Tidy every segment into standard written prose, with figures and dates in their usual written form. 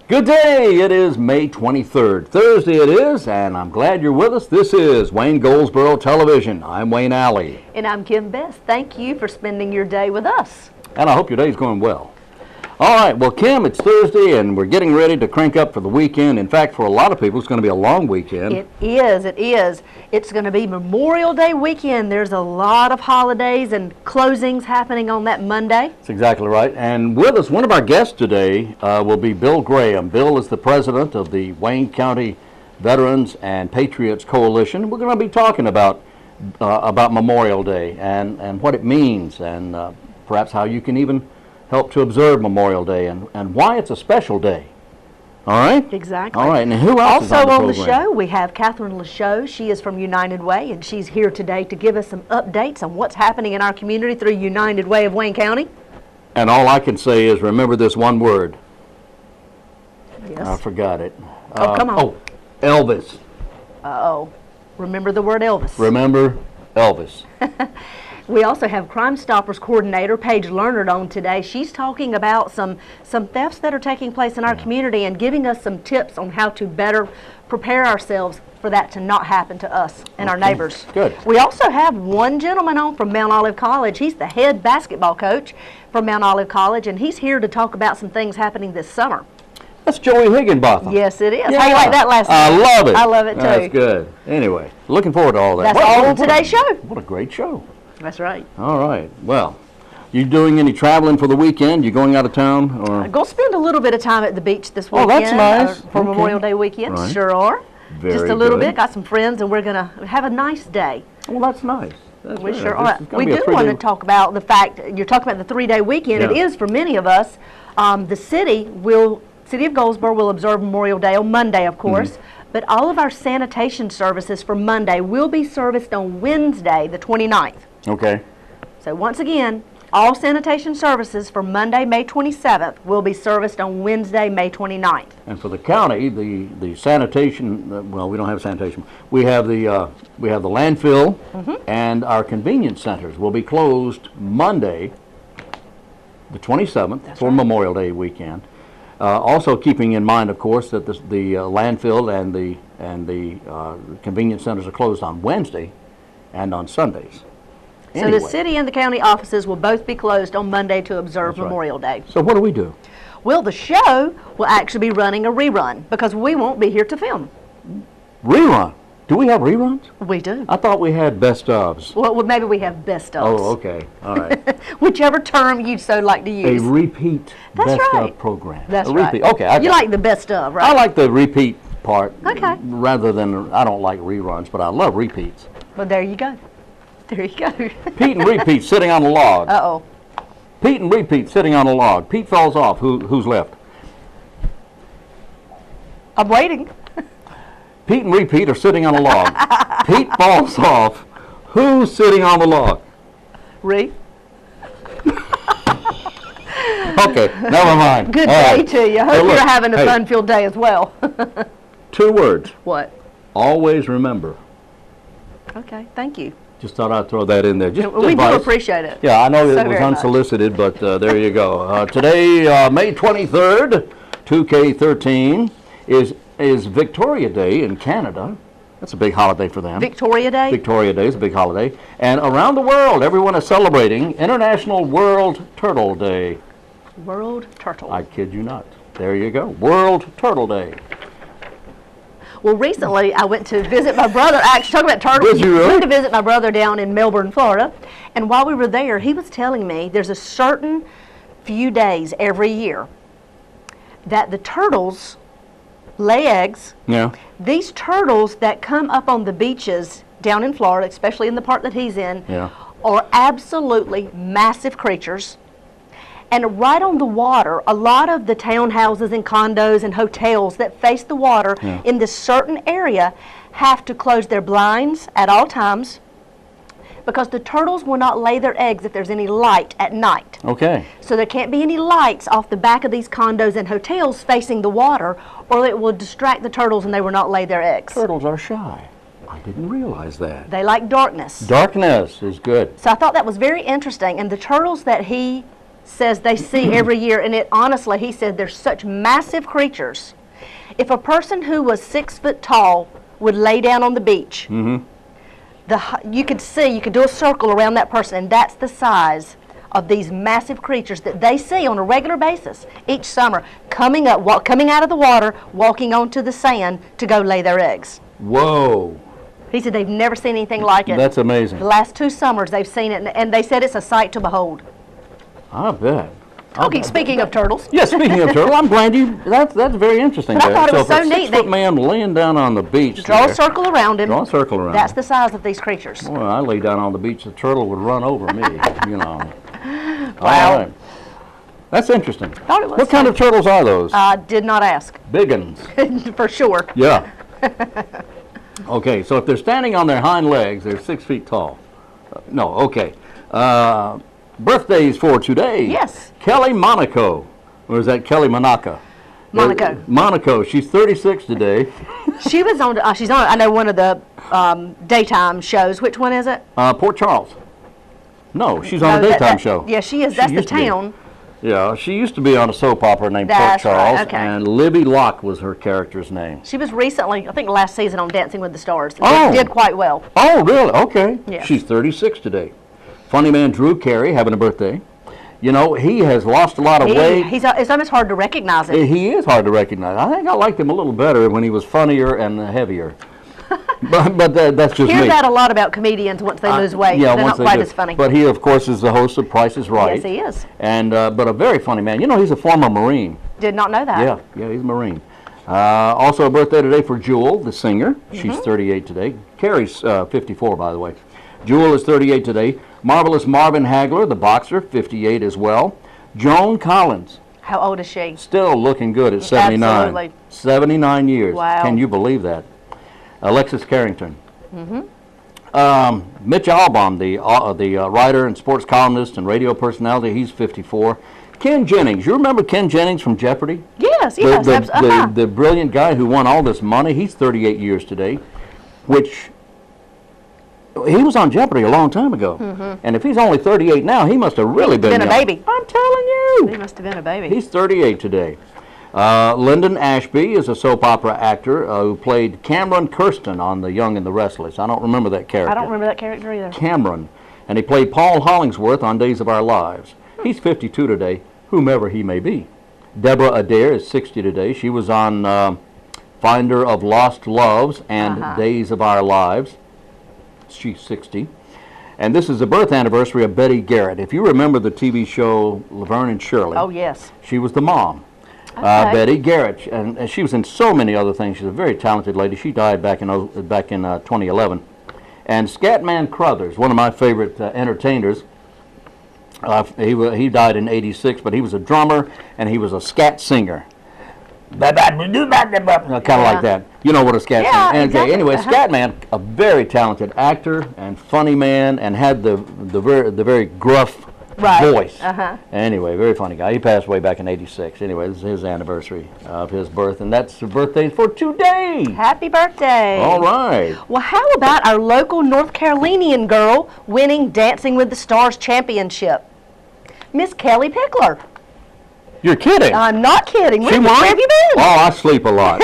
Good day. It is May 23rd. Thursday it is, and I'm glad you're with us. This is Wayne Goldsboro Television. I'm Wayne Alley. And I'm Kim Best. Thank you for spending your day with us. And I hope your day's going well. All right, well, Kim, it's Thursday, and we're getting ready to crank up for the weekend. In fact, for a lot of people, it's going to be a long weekend. It is. It's going to be Memorial Day weekend. There's a lot of holidays and closings happening on that Monday. That's exactly right. And with us, one of our guests today will be Bill Graham. Bill is the president of the Wayne County Veterans and Patriots Coalition. We're going to be talking about Memorial Day and what it means, and perhaps how you can even help to observe Memorial Day and why it's a special day. All right? Exactly. All right, and who else is on the program? Also on the show, we have Catherine LeChot. She is from United Way, and she's here today to give us some updates on what's happening in our community through United Way of Wayne County. And all I can say is remember this one word. Yes. I forgot it. Oh, come on. Oh, Elvis. Uh-oh. Remember the word Elvis. Remember Elvis. We also have Crime Stoppers coordinator Paige Leonard on today. She's talking about some thefts that are taking place in our community and giving us some tips on how to better prepare ourselves for that to not happen to us and our neighbors. Good. We also have one gentleman on from Mount Olive College. He's the head basketball coach from Mount Olive College, and he's here to talk about some things happening this summer. That's Joey Higginbotham. Yes, it is. Yeah. How you like that last I night? love it. I love it too. That's good. Anyway, looking forward to all that. That's all on today's show. What a great show. That's right. All right. Well, you doing any traveling for the weekend? You going out of town? Or? Go spend a little bit of time at the beach this Oh, weekend. that's nice. For Okay. Memorial Day weekend. Right. Sure are. Very Just a little good. bit. Got some friends, and we're going to have a nice day. Well, that's nice. That's We very sure nice. are. It's gonna We be a do 3-day want to talk about the fact, you're talking about the 3-day weekend. It Yeah. is for many of us. The City of Goldsboro will observe Memorial Day on Monday, of course, but all of our sanitation services for Monday will be serviced on Wednesday, the 29th. Okay. So once again, all sanitation services for Monday, May 27th will be serviced on Wednesday, May 29th. And for the county, the sanitation, well, we don't have sanitation. We have the landfill and our convenience centers will be closed Monday, the 27th, for Memorial Day weekend. Also keeping in mind, of course, that the landfill and the convenience centers are closed on Wednesday and on Sundays. So Anyway. the city and the county offices will both be closed on Monday to observe That's right. Memorial Day. So what do we do? Well, the show will actually be running a rerun because we won't be here to film. Rerun. Do we have reruns? We do. I thought we had best ofs. Well, maybe we have best ofs. Oh, okay. All right. Whichever term you so like to A use. repeat That's best right. of program. That's a right. repeat. Okay, I You got like it. the best of, I right? like the repeat part. Okay. Rather than, I don't like reruns, but I love repeats. Well, there you go. There you go. Pete and repeat sitting on a log. Uh-oh. Pete and repeat sitting on a log. Pete falls off. Who's left? I'm waiting. Pete and repeat are sitting on a log. Pete falls off. Who's sitting on the log? Ree. Okay, never mind. Good All day right. to you. I Hey, hope look, you're having a hey, fun-filled day as well. 2 words. What? Always remember. Okay, thank you. Just thought I'd throw that in there. Just We do advice. appreciate it. Yeah, I know So it was very much. unsolicited, but there you go. Today, May 23rd, 2K13, is Victoria Day in Canada. That's a big holiday for them. Victoria Day? Victoria Day is a big holiday. And around the world, everyone is celebrating International World Turtle Day. World Turtle. I kid you not. There you go. World Turtle Day. Well, recently I went to visit my brother. Actually, talking about turtles. Did you really? I went to visit my brother down in Melbourne, Florida. And while we were there, he was telling me there's a certain few days every year that the turtles lay eggs. Yeah. These turtles that come up on the beaches down in Florida, especially in the part that he's in, Yeah. are absolutely massive creatures. And right on the water, a lot of the townhouses and condos and hotels that face the water in this certain area have to close their blinds at all times because the turtles will not lay their eggs if there's any light at night. Okay. So there can't be any lights off the back of these condos and hotels facing the water, or it will distract the turtles and they will not lay their eggs. Turtles are shy. I didn't realize that. They like darkness. Darkness is good. So I thought that was very interesting. And the turtles that he says they see every year, and honestly, he said they're such massive creatures. If a person who was 6 foot tall would lay down on the beach, you could do a circle around that person, and that's the size of these massive creatures that they see on a regular basis each summer, coming out of the water, walking onto the sand to go lay their eggs. Whoa. He said they've never seen anything like it. That's amazing. The last 2 summers they've seen it, and they said it's a sight to behold. I bet. Okay, speaking of turtles. Yeah, speaking of turtle, I'm glad that's very interesting. But I thought it was so if a neat. 6-foot man laying down on the beach. Draw a circle around him. Draw a circle around. That's the size of these creatures. Well, I lay down on the beach, the turtle would run over me, you know. Wow. All right. That's interesting. Thought it was What kind of turtles are those? I did not ask. Big uns. For sure. Yeah. Okay, so if they're standing on their hind legs, they're 6 feet tall. No, okay. Birthdays for today. Yes. Kelly Monaco. Or is that Kelly Monaco? Monaco. Monaco. She's 36 today. She was on, she's on, I know, one of the daytime shows. Which one is it? Port Charles. No, she's on a daytime show. Yeah, she is. That's the town. Yeah, she used to be on a soap opera named Port That's Charles, right, okay. and Libby Locke was her character's name. She was recently, I think last season, on Dancing with the Stars. Oh. Did quite well. Oh, really? Okay. Yes. She's 36 today. Funny man Drew Carey having a birthday. You know, he has lost a lot of weight. It's almost hard to recognize him. He is hard to recognize. I think I liked him a little better when he was funnier and heavier. but that's just me. Hear that a lot about comedians once they lose weight. Yeah, they're once not quite as funny. But he, of course, is the host of Price is Right. Yes, he is. And but a very funny man. You know, he's a former Marine. Did not know that. Yeah, he's a Marine. Also a birthday today for Jewel, the singer. She's 38 today. Carrie's 54, by the way. Jewel is 38 today. Marvelous Marvin Hagler, the boxer, 58 as well. Joan Collins. How old is she? Still looking good at 79. Absolutely. 79 years. Wow. Can you believe that? Alexis Carrington. Mitch Albom, the writer and sports columnist and radio personality, he's 54. Ken Jennings. You remember Ken Jennings from Jeopardy? Yes, The brilliant guy who won all this money. He's 38 years today, which he was on Jeopardy a long time ago. And if he's only 38 now, he must have really been a young. baby. I'm telling you. He must have been a baby. He's 38 today. Lyndon Ashby is a soap opera actor who played Cameron Kirsten on The Young and the Restless. I don't remember that character. I don't remember that character either. Cameron. And he played Paul Hollingsworth on Days of Our Lives. He's 52 today, whomever he may be. Deborah Adair is 60 today. She was on Finder of Lost Loves and Days of Our Lives. She's 60. And this is the birth anniversary of Betty Garrett. If you remember the TV show Laverne and Shirley. Oh, yes. She was the mom. Okay. Betty Garrett, and she was in so many other things. She's a very talented lady. She died back in 2011. And Scatman Crothers, one of my favorite entertainers, he died in '86, but he was a drummer and he was a scat singer. Kind of like that. You know what a scat singer is. Exactly. Anyway, Scatman, a very talented actor and funny man, and had the very gruff voice. Anyway, very funny guy. He passed away back in '86. Anyway, this is his anniversary of his birth, and that's the birthday for today. Happy birthday. All right. Well, how about our local North Carolinian girl winning Dancing with the Stars championship? Miss Kelly Pickler. You're kidding. I'm not kidding. She won? Where have you been? Oh, I sleep a lot.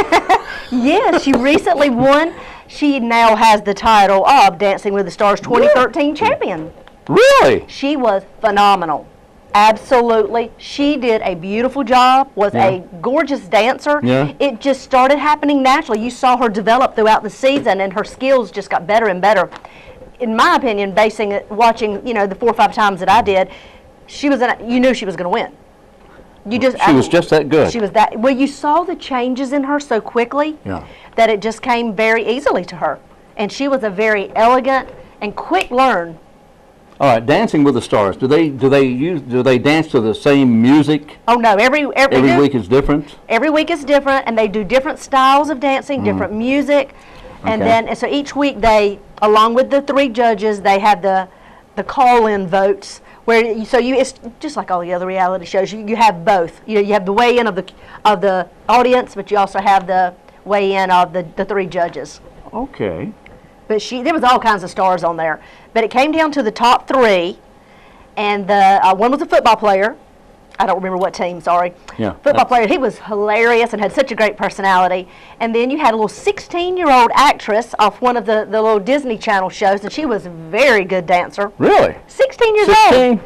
Yes, she recently won. She now has the title of Dancing with the Stars 2013 champion. Really? She was phenomenal. Absolutely. She did a beautiful job, was a gorgeous dancer. Yeah. It just started happening naturally. You saw her develop throughout the season, and her skills just got better and better. In my opinion, watching, the 4 or 5 times that I did, you knew she was going to win. She was just that good. She was that. Well, you saw the changes in her so quickly that it just came very easily to her. And she was a very elegant and quick learn. All right, Dancing with the Stars. Do they dance to the same music? Oh no, every week is different. Every week is different, and they do different styles of dancing, different music, and then so each week they, along with the 3 judges, they have the call-in votes. It's just like all the other reality shows. You have both. You have the weigh-in of the audience, but you also have the weigh-in of the 3 judges. Okay. But there was all kinds of stars on there. But it came down to the top 3, and the one was a football player, I don't remember what team, sorry. Yeah, Football player. He was hilarious and had such a great personality. And then you had a little 16-year-old actress off one of the little Disney Channel shows, and she was a very good dancer. Really? 16 years 16? old.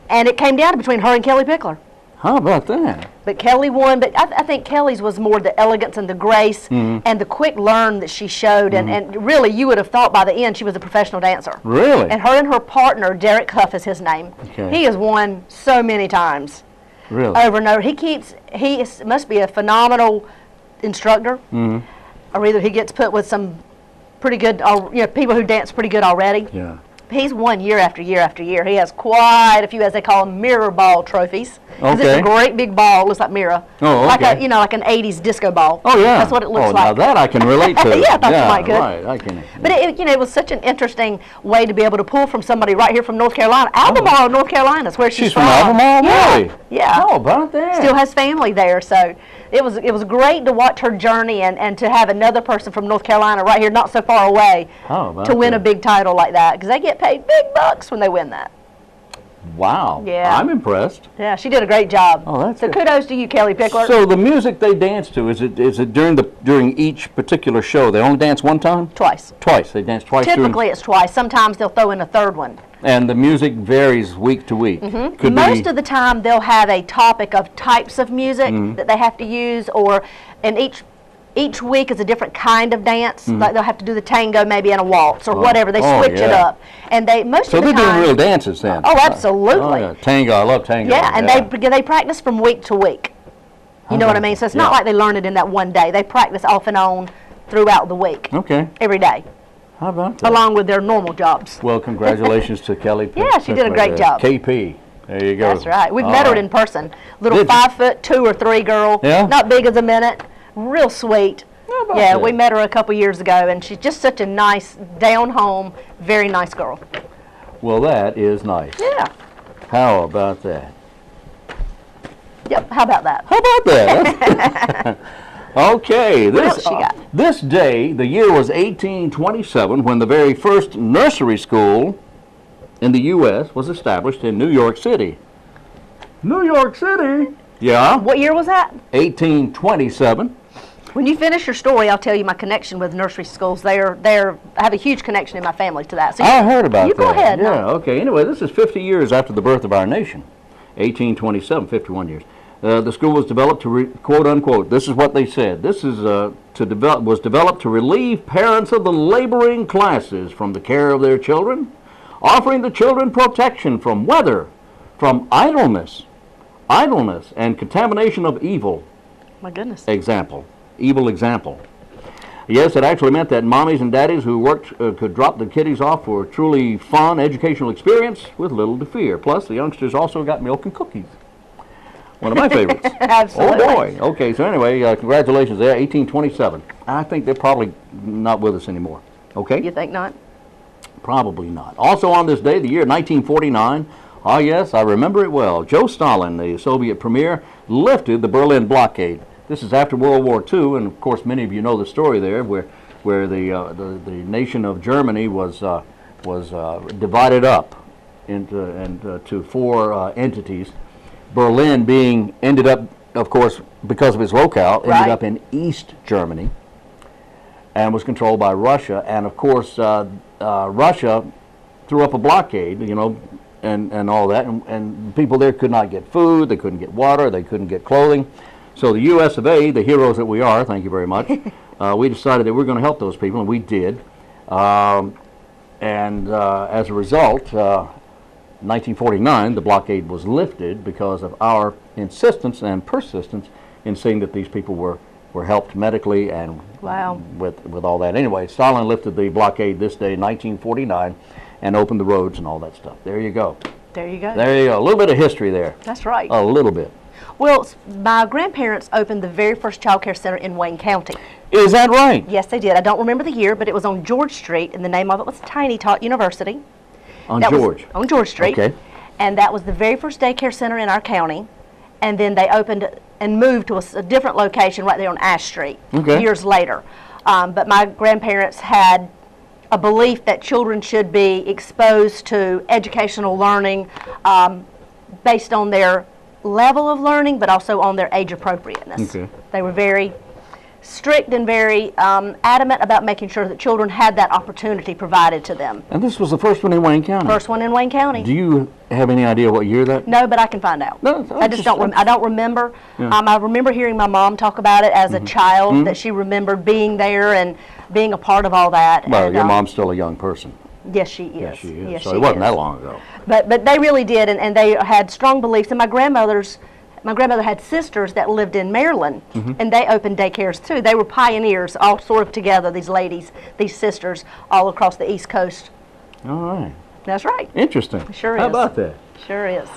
And it came down to between her and Kelly Pickler. How about that? But Kelly won, but I think Kelly's was more the elegance and the grace and the quick learn that she showed. And really, you would have thought by the end she was a professional dancer. Really? And her partner, Derek Huff is his name. Okay. He has won so many times. Really? Over and over. Must be a phenomenal instructor. Or either he gets put with some pretty good, people who dance pretty good already. Yeah. He's won year after year after year. He has quite a few, as they call them, mirror ball trophies. Because it's a great big ball. It looks like mirror. Oh, okay. Like an 80s disco ball. Oh, yeah. That's what it looks like. Now that I can relate to. Yeah, I thought you might could. Right, I can. But it was such an interesting way to be able to pull from somebody right here from North Carolina. Albemarle, North Carolina is where she's from. She's from Albemarle, really? Yeah. How about that? Still has family there, so it was great to watch her journey and to have another person from North Carolina right here, not so far away, to win a big title like that, because they get paid big bucks when they win that. Wow. Yeah. I'm impressed. Yeah, she did a great job. Oh, that's so good. kudos to you, Kelly Pickler. So the music they dance to, is it during each particular show? They only dance one time? Twice. Twice. They dance twice. Typically it's twice. Sometimes they'll throw in a third one. And the music varies week to week. Most of the time they'll have a topic of types of music that they have to use, and each week is a different kind of dance. Like they'll have to do the tango maybe in a waltz or whatever. They switch it up. And most of the time. So they're doing real dances then? Oh, absolutely. Oh, yeah. Tango, I love tango. Yeah, and they practice from week to week. You know what I mean? So it's not like they learn it in that one day. They practice off and on throughout the week. Okay. Every day. How about that? Along with their normal jobs. Well, congratulations to Kelly. Yeah, she did a great job. KP. There you go. That's right. We've met her in person. Little 5'2" or 3" girl. Yeah. Not big as a minute. Real sweet. Yeah, we met her a couple years ago, and she's just such a nice, down-home, very nice girl. Well, that is nice. Yeah. How about that? Yep, how about that? How about that? Okay. What else she got? This day, the year was 1827, when the very first nursery school in the U.S. was established in New York City. New York City? Yeah. What year was that? 1827. When you finish your story, I'll tell you my connection with nursery schools. I have a huge connection in my family to that. So I heard about that. You go ahead. Yeah, okay. Anyway, this is 50 years after the birth of our nation. 1827, 51 years. The school was developed to, quote unquote, this is what they said. This is was developed to relieve parents of the laboring classes from the care of their children, offering the children protection from weather, from idleness, and contamination of evil. My goodness. Evil example. Yes, it actually meant that mommies and daddies who worked could drop the kiddies off for a truly fun educational experience with little to fear. Plus, the youngsters also got milk and cookies. One of my favorites. Absolutely. Oh, boy. Okay, so anyway, congratulations there, 1827. I think they're probably not with us anymore. Okay? You think not? Probably not. Also on this day, the year 1949, ah, yes, I remember it well, Joe Stalin, the Soviet premier, lifted the Berlin blockade. This is after World War II, and of course many of you know the story there, where the nation of Germany was divided up into four entities. Berlin ended up, of course, because of its locale, ended up in East Germany, and was controlled by Russia. And of course, Russia threw up a blockade, you know, and all that, and people there could not get food, they couldn't get water, they couldn't get clothing. So the U.S. of A., the heroes that we are, thank you very much, we decided that we're going to help those people, and we did. As a result, 1949, the blockade was lifted because of our insistence and persistence in seeing that these people were helped medically and with all that. Anyway, Stalin lifted the blockade this day, 1949, and opened the roads and all that stuff. There you go. There you go. There you go. A little bit of history there. That's right. A little bit. Well, my grandparents opened the very first child care center in Wayne County. Is that right? Yes, they did. I don't remember the year, but it was on George Street, and the name of it was Tiny Tot University. On George? On George Street. Okay. And that was the very first daycare center in our county. And then they opened and moved to a different location right there on Ash Street years later. But my grandparents had a belief that children should be exposed to educational learning based on their level of learning, but also on their age appropriateness. Okay. They were very strict and very adamant about making sure that children had that opportunity provided to them. And this was the first one in Wayne County? First one in Wayne County. Do you have any idea what year that? No, but I can find out. No, I just don't. I don't remember. Yeah. I remember hearing my mom talk about it as a child, that she remembered being there and being a part of all that. Well, and, your mom's still a young person. Yes, she is. Yes, she is. Yes, So she it wasn't is. that long ago. But they really did, and they had strong beliefs. And my grandmother had sisters that lived in Maryland, and they opened daycares too. They were pioneers, all sort of together, these ladies, these sisters, all across the East Coast. All right. That's right. Interesting. Sure How is. about that? Sure is.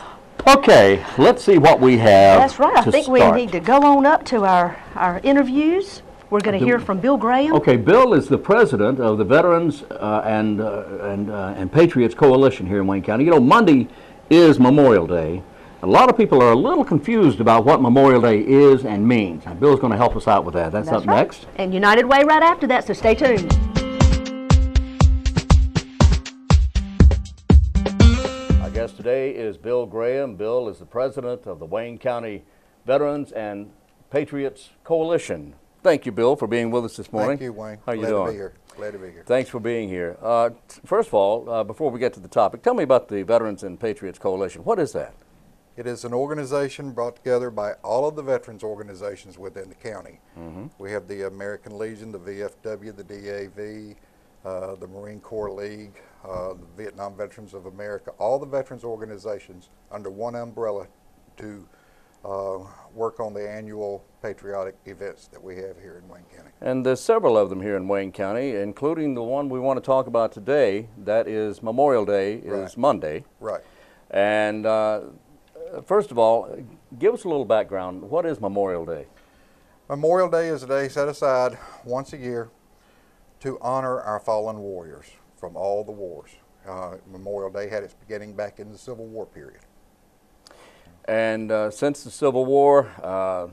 Okay, let's see what we have. That's right. I to think start. we need to go on up to our interviews. We're going to hear from Bill Graham. Okay, Bill is the president of the Veterans and Patriots Coalition here in Wayne County. You know, Monday is Memorial Day. A lot of people are a little confused about what Memorial Day is and means. And Bill's going to help us out with that. That's up right. next. And United Way right after that, so stay tuned. Our guest today is Bill Graham. Bill is the president of the Wayne County Veterans and Patriots Coalition. Thank you, Bill, for being with us this morning. Thank you, Wayne. How you Glad doing? to be here. Glad to be here. Thanks for being here. First of all, before we get to the topic, tell me about the Veterans and Patriots Coalition. What is that? It is an organization brought together by all of the veterans organizations within the county. We have the American Legion, the VFW, the DAV, the Marine Corps League, the Vietnam Veterans of America, all the veterans organizations under one umbrella to work on the annual patriotic events that we have here in Wayne County. And there's several of them here in Wayne County, including the one we want to talk about today. That is Memorial Day, is Right. Monday. Right. And first of all, give us a little background. What is Memorial Day? Memorial Day is a day set aside once a year to honor our fallen warriors from all the wars. Memorial Day had its beginning back in the Civil War period. And since the Civil War, a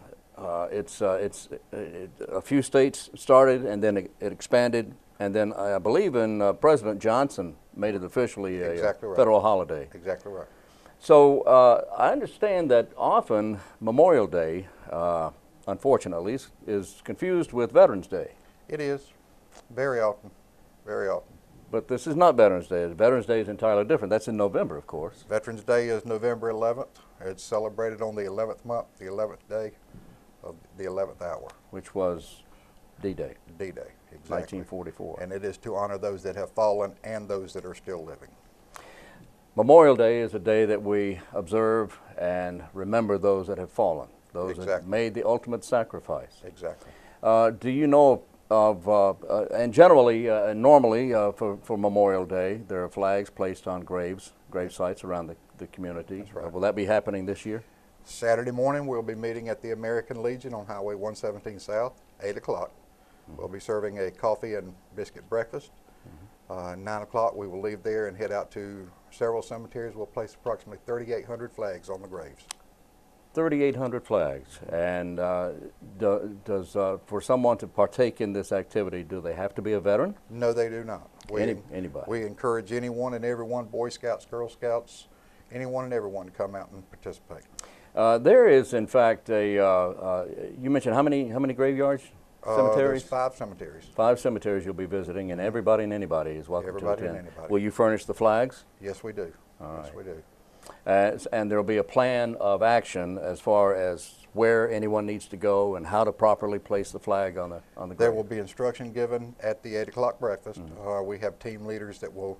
few states started, and then it expanded, and then I believe President Johnson made it officially a Exactly right. federal holiday. Exactly right. So I understand that often Memorial Day, unfortunately, is confused with Veterans Day. It is, very often, very often. But this is not Veterans Day. Veterans Day is entirely different. That's in November, of course. Veterans Day is November 11th. It's celebrated on the 11th month, the 11th day of the 11th hour. Which was D-Day, D-Day, exactly. 1944. And it is to honor those that have fallen and those that are still living. Memorial Day is a day that we observe and remember those that have fallen, those that Exactly. made the ultimate sacrifice. Exactly. Do you know of, and generally, normally for Memorial Day, there are flags placed on grave sites around the community. That's right. Will that be happening this year? Saturday morning, we'll be meeting at the American Legion on Highway 117 South, 8 o'clock. We'll be serving a coffee and biscuit breakfast. 9 o'clock, we will leave there and head out to several cemeteries. We'll place approximately 3,800 flags on the graves. 3,800 flags. And for someone to partake in this activity, do they have to be a veteran? No, they do not. Anybody? We encourage anyone and everyone, Boy Scouts, Girl Scouts, anyone and everyone to come out and participate. There is, in fact, you mentioned how many graveyards? Cemeteries? There's 5 cemeteries. 5 cemeteries you'll be visiting, and everybody and anybody is welcome Everybody to and attend. anybody. Will you furnish the flags? Yes, we do. All Yes, right. we do. And there will be a plan of action as far as where anyone needs to go and how to properly place the flag on the grave. There will be instruction given at the 8 o'clock breakfast. We have team leaders that will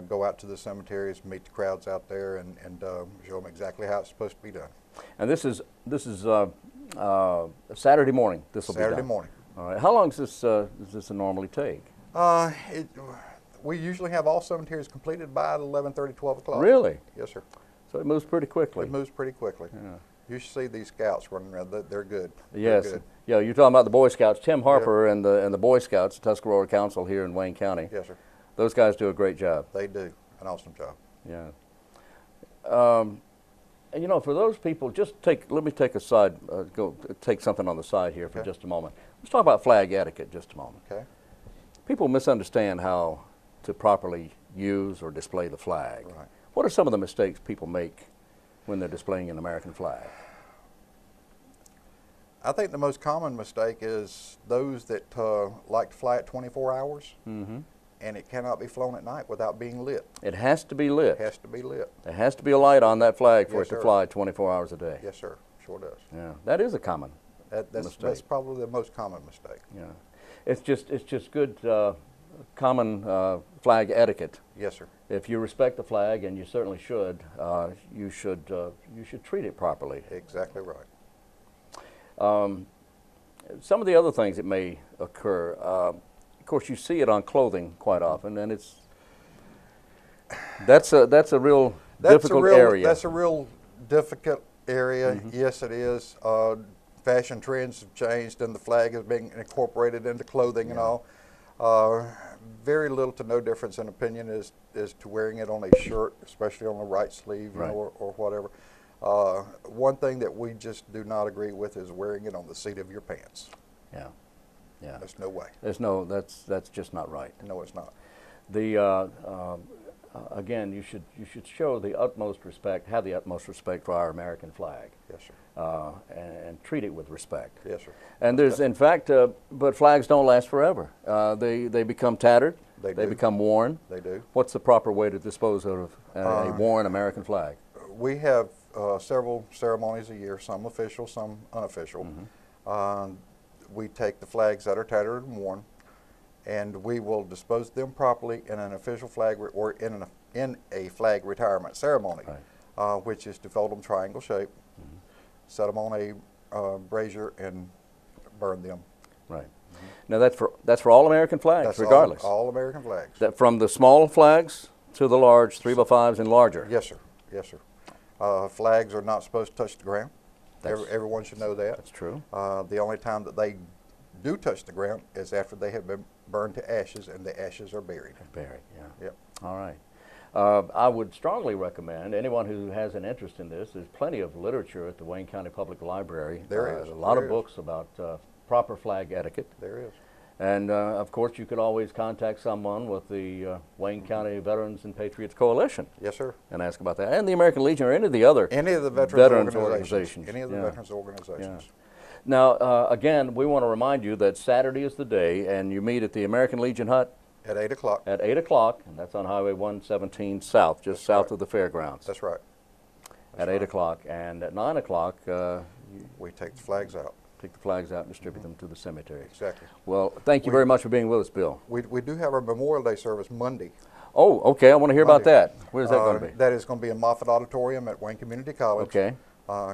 go out to the cemeteries, meet the crowds out there, and show them exactly how it's supposed to be done. And this is Saturday morning. This will be done. Saturday morning. All right. How long does this normally take? We usually have all cemeteries completed by 11:30, 12 o'clock. Really? Yes, sir. So it moves pretty quickly. It moves pretty quickly. Yeah. You should see these scouts running around. They're good. Yes. They're good. Yeah, you're talking about the Boy Scouts. Tim Harper and the Boy Scouts, Tuscarora Council here in Wayne County. Yes, sir. Those guys do a great job. They do an awesome job. Yeah. And you know, for those people, let me take take something on the side here for Okay. just a moment. Let's talk about flag etiquette just a moment. Okay. People misunderstand how to properly use or display the flag. Right. What are some of the mistakes people make when they're displaying an American flag? I think the most common mistake is those that like to fly at 24 hours, and it cannot be flown at night without being lit. It has to be lit. It has to be lit. There has to be a light on that flag for Yes, it to sir. fly 24 hours a day. Yes, sir. Sure does. Yeah, that is a common That's mistake. probably the most common mistake. Yeah, it's just good common flag etiquette. Yes, sir. If you respect the flag, and you certainly should, you should treat it properly. Exactly right. Some of the other things that may occur, of course, you see it on clothing quite often, and that's a real difficult area. That's a real difficult area. Yes, it is. Fashion trends have changed, and the flag is being incorporated into clothing and all. Very little to no difference in opinion as to wearing it on a shirt, especially on the right sleeve, you know, or whatever. One thing that we just do not agree with is wearing it on the seat of your pants. Yeah, yeah. There's no way. That's just not right. No, it's not. The again, you should show the utmost respect, have the utmost respect for our American flag. Yes, sir. And treat it with respect. Yes, sir. And there's, in fact, but flags don't last forever. They become tattered. They They do. become worn. They do. What's the proper way to dispose of a worn American flag? We have several ceremonies a year, some official, some unofficial. We take the flags that are tattered and worn, and we will dispose of them properly in an official flag or in a flag retirement ceremony, which is to fold them triangle shape, set them on a brazier, and burn them. Right. Now that's for all American flags, That's regardless. all American flags. That from the small flags to the large 3x5s and larger. Yes, sir. Yes, sir. Flags are not supposed to touch the ground. Everyone should know that. That's true. The only time that they do touch the ground is after they have been burned to ashes and the ashes are buried. Buried, yeah. Yep. All right. I would strongly recommend anyone who has an interest in this, there's plenty of literature at the Wayne County Public Library. There is. A lot There of is. books about proper flag etiquette. There is. And of course, you could always contact someone with the Wayne County Veterans and Patriots Coalition Yes, sir. and ask about that, and the American Legion or any of the other Any of the veterans organizations. Any of the Yeah. veterans organizations. Yeah. Now, again, we want to remind you that Saturday is the day, and you meet at the American Legion Hut At 8 o'clock. at 8 o'clock, and that's on Highway 117 South, just south right. of the fairgrounds. That's right. At 8 o'clock, and at 9 o'clock, you We take the flags out. take the flags out and distribute them to the cemetery. Exactly. Well, thank you very much for being with us, Bill. We do have our Memorial Day service Monday. Oh, okay, I want to hear about Monday. that. Where's that going to be? That is going to be in Moffett Auditorium at Wayne Community College. Okay,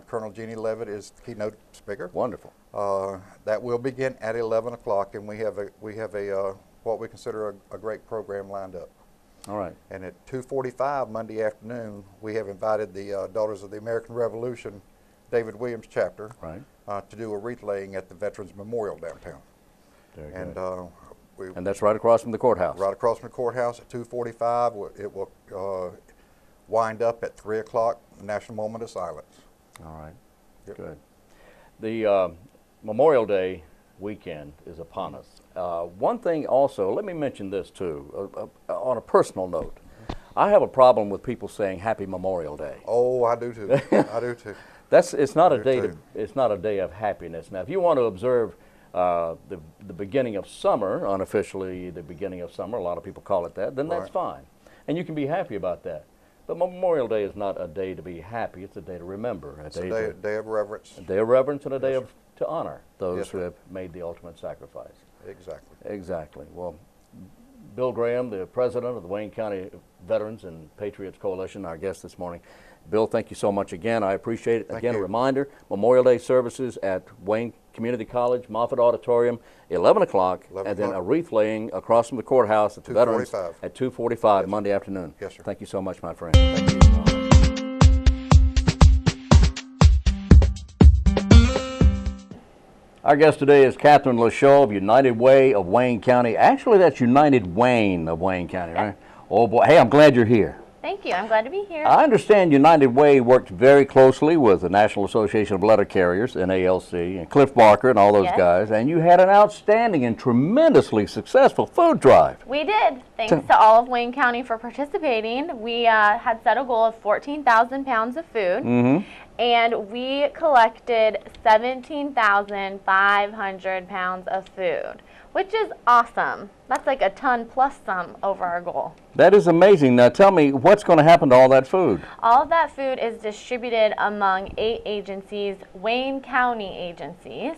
Colonel Jeannie Levitt is the keynote speaker. wonderful. That will begin at 11 o'clock, and we have a what we consider a great program lined up. All right. And at 2:45 Monday afternoon, we have invited the Daughters of the American Revolution, David Williams chapter, Right. to do a wreath laying at the Veterans Memorial downtown. Very And good. And that's right across from the courthouse. right across from the courthouse at 2:45. It will wind up at 3 o'clock, National Moment of Silence. All right. Yep. Good. The Memorial Day weekend is upon us. One thing also, let me mention this too, on a personal note. I have a problem with people saying Happy Memorial Day. Oh, I do too. I do too. It's not a Me day too. it's not a day of happiness. Now, if you want to observe the beginning of summer, unofficially the beginning of summer, a lot of people call it that, then that's Right. fine. And you can be happy about that. But Memorial Day is not a day to be happy, it's a day to remember. It's a day of reverence. A day of reverence and a day Yes, of to honor those Yes, who sir. have made the ultimate sacrifice. Exactly. Exactly. Well, Bill Graham, the president of the Wayne County Veterans and Patriots Coalition, our guest this morning. Bill, thank you so much again. I appreciate it. Thank Again, a you. reminder, Memorial Day services at Wayne Community College, Moffett Auditorium, 11 o'clock, 11 and then a o'clock. wreath laying across from the courthouse at the Veterans 2:45. at 2:45 Monday afternoon. Yes, sir. Thank you so much, my friend. Thank you. Our guest today is Catherine LaChaux of United Way of Wayne County. Actually, that's United Wayne of Wayne County, right? Oh boy, hey, I'm glad you're here. Thank you. I'm glad to be here. I understand United Way worked very closely with the National Association of Letter Carriers, NALC, and Cliff Barker and all those Yes. guys, and you had an outstanding and tremendously successful food drive. We did. Thanks to all of Wayne County for participating. We had set a goal of 14,000 pounds of food, and we collected 17,500 pounds of food, which is awesome. That's like a ton plus some over our goal. That is amazing. Now tell me, what's going to happen to all that food? All of that food is distributed among 8 agencies, Wayne County agencies,